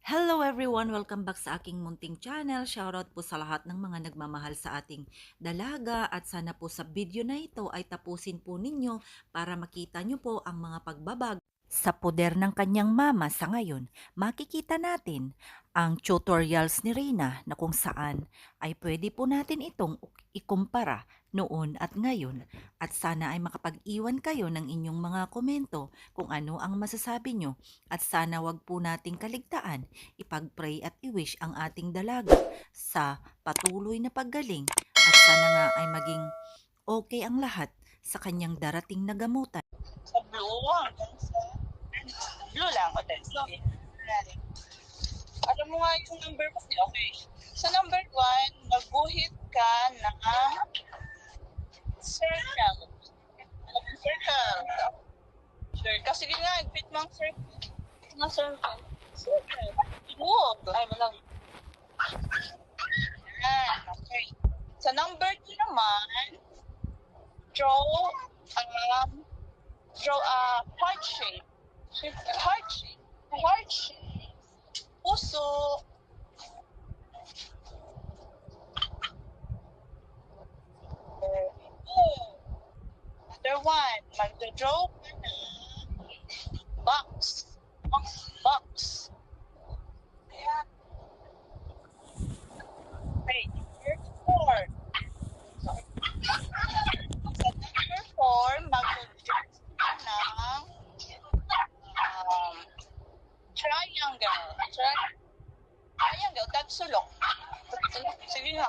Hello everyone! Welcome back sa aking munting channel. Shoutout po sa lahat ng mga nagmamahal sa ating dalaga at sana po sa video na ito ay tapusin po ninyo para makita nyo po ang mga pagbabago sa poder ng kanyang mama sa ngayon. Makikita natin ang tutorials ni Reyna na kung saan ay pwede po natin itong ikumpara noon at ngayon at sana ay makapag-iwan kayo ng inyong mga komento kung ano ang masasabi nyo at sana wag po nating kaligtaan ipag-pray at i-wish ang ating dalaga sa patuloy na paggaling at sana nga ay maging okay ang lahat sa kanyang darating na gamutan. Sa blue hanggang sa blue lang. O, then, so, alam mo nga yung number ko. Okay. Sa number 1, magbuhit ka na circle. Alam mo, circle. Circle. Sige nga, fit mong circle. Nga circle. Circle. Huwag. Ay, malang. Yan. Okay. Sa number 2 naman, draw a heart shape. Heart shape. Heart shape. Puso. Another one. Magdodraw ka na box. Box. Okay. Number 4. Sa number 4, magdodraw ka ng triangle. Triangle. Tatsulok. Sige nga.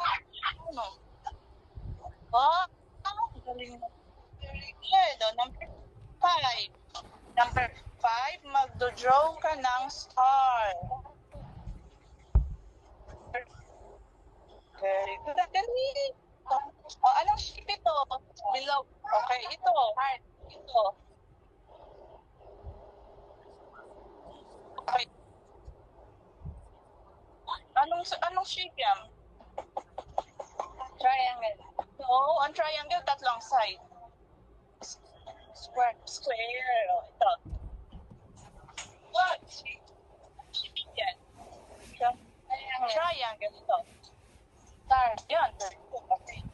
Ano? Galing mo. Very good. Number 5. Number 5, magdodraw ka ng star. Very good. Galing. Anong shape ito? Below. Okay, ito. Heart. Ito. Okay. Anong shape yan? Triangle. No, ang triangle, tatlong side. Square. Ito. What? Yan. Triangle ito. Star. Yan. Okay.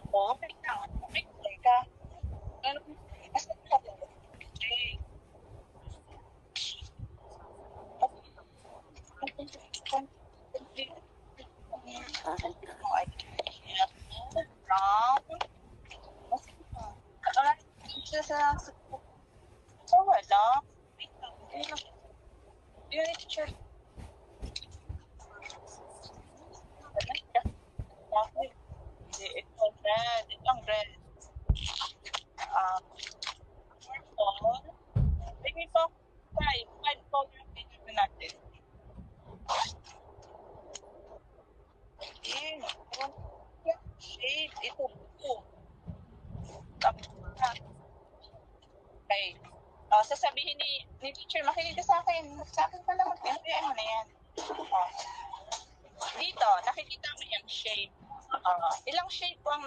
Okay lang. Okay. Teka. Asa ka? Okay. Round. So, wala. Yun, teacher. Ito red. Itong red. Purple. Maybe po, 5 color pinag natin. Okay. Shape. Ito, blue. Okay. Sasabihin ni teacher, makinig ka sa akin. Sa akin pala, magpinapayaan mo na yan. Dito, nakikita mo yung shape. Ilang shape po ang meron?